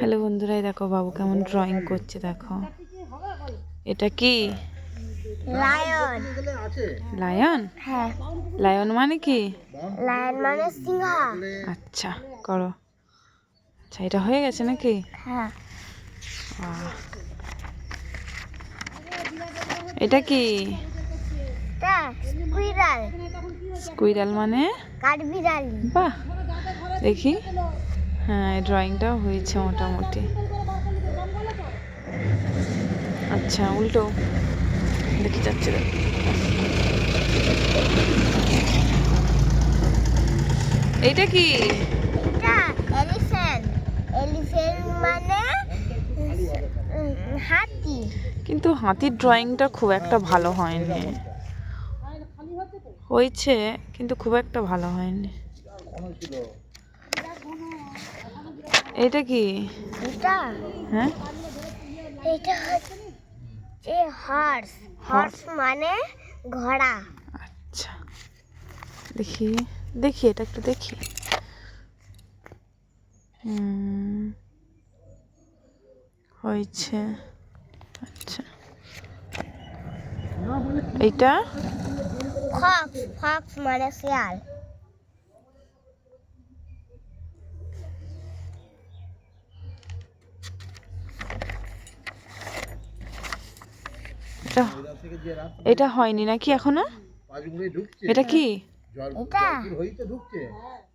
Hello বন্ধুরা, দেখো বাবু কেমন ড্রয়িং করছে। দেখো এটা কি? লায়ন। লায়ন? হ্যাঁ। লায়ন মানে কি? লায়ন মানে সিংহ। আচ্ছা, করো। আচ্ছা, এটা হয়ে গেছে নাকি? হ্যাঁ। এটা কি? এটা স্কুইরাল। স্কুইরাল মানে? কাঠবিড়ালি। বাহ, দেখি। হ্যাঁ, ড্রয়িংটাও হয়েছে মোটামুটি। আচ্ছা, উল্টো দেখি যাচ্ছে। এইটা কি? এটা এলিফ্যান্ট। এলিফ্যান্ট মানে হাতি। কিন্তু হাতির ড্রয়িংটা খুব একটা ভালো হয়নি। হয়েছে কিন্তু খুব একটা ভালো হয়নি। এটা কি? এটা? হ্যাঁ, এটা হচ্ছে হর্স। হর্স মানে ঘোড়া। আচ্ছা, দেখি দেখি এটা একটু দেখি। হয়েছে। আচ্ছা, এইটা? ফক্স। ফক্স মানে শিয়াল। এটা হয়নি নাকি এখনো? এটা কি? এটা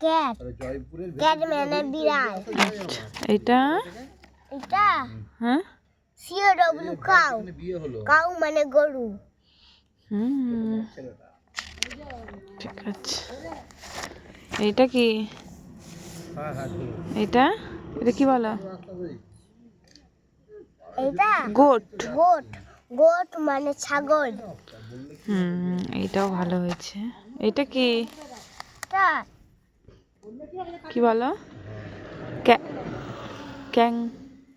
ক্যাট। ক্যাট মানে বিড়াল। এটা? এটা হ্যাঁ, COW কাউ। কাউ মানে গরু। ঠিক আছে। এইটা কি? এটা এটা কি বলো? এটা গোট। গোট। গোট মানে ছাগল। এইটাও ভালো হয়েছে। এটা কি? এটা কি বলো?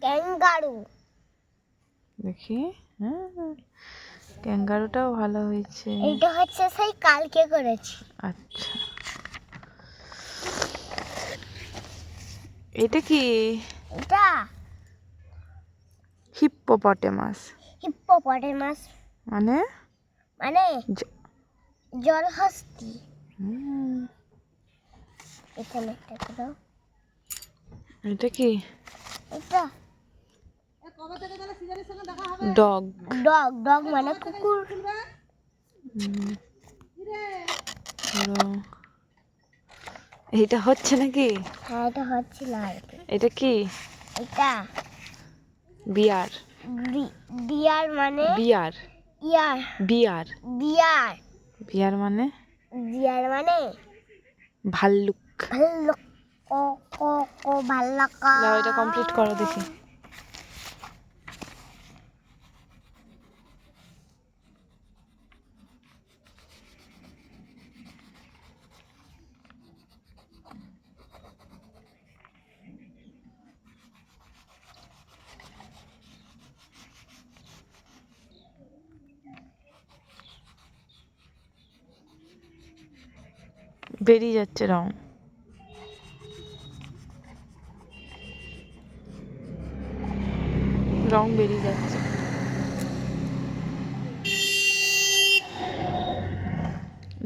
ক্যাঙ্গারু। দেখি। হ্যাঁ, ক্যাঙ্গারুটাও ভালো হয়েছে। এটা হচ্ছে সেই কালকে করেছি। আচ্ছা, এটা কি? এটা হিপ্পোপটেমাস। হিপ্পোপটেমাস মানে? মানে জলহস্তি। এখানে একটা দাও। এটা কি? এটা ডগ। ডগ। ডগ মানে কুকুর। এইটা হচ্ছে নাকি? হ্যাঁ, এটা হচ্ছিল আর কি। এটা কি? এটা বিয়ার। ডিয়ার মানে বিয়ার। ইয়ার। বিয়ার। বিয়ার। বিয়ার মানে? বিয়ার মানে ভাল্লুক। ভাল্লুক। ক ক ক ভাল্লুক। দাও, এটা কমপ্লিট করো দেখি। বেরিয়ে যাচ্ছে রং। রং বেরিয়ে যাচ্ছে।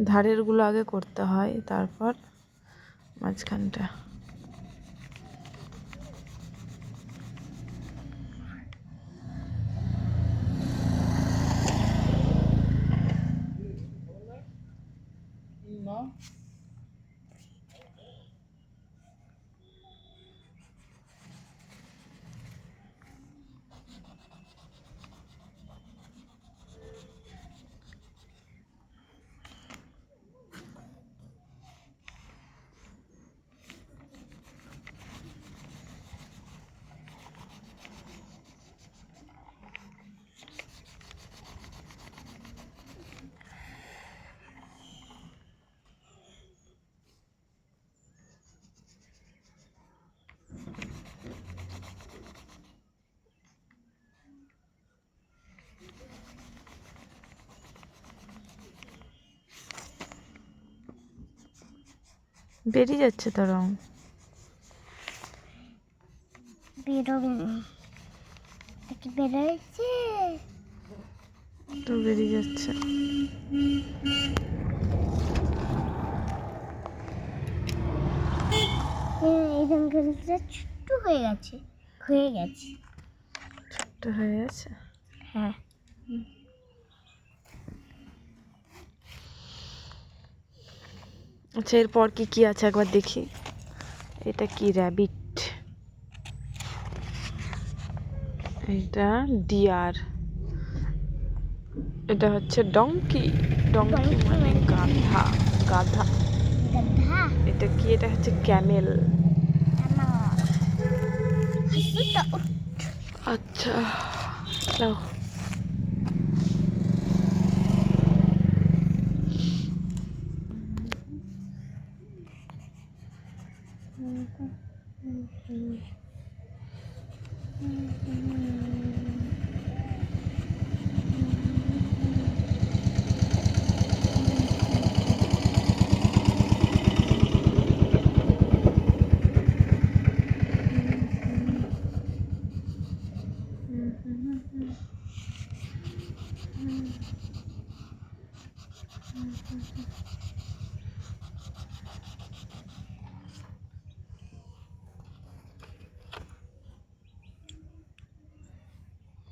ধারের গুলো আগে করতে হয়, তারপর মাঝখানটা। বেরিয়ে যাচ্ছে তো রং। বেরোবেনি। কি বেরোচ্ছে? তো বেরিয়ে যাচ্ছে। এই জঙ্গলটা ছোট্ট হয়ে গেছে, হয়ে গেছে। ছোট্ট হয়ে গেছে। হ্যাঁ। আচ্ছা, এরপর কি কি আছে একবার দেখি। এটা কি? র্যাবিট। এটা ডিয়ার। এটা হচ্ছে ডঙ্কি। ডঙ্কি মানে গাধা। গাধা। গাধা। এটা কি? এটা হচ্ছে ক্যামেল। আমার হাসিটা আচ্ছা, নাও।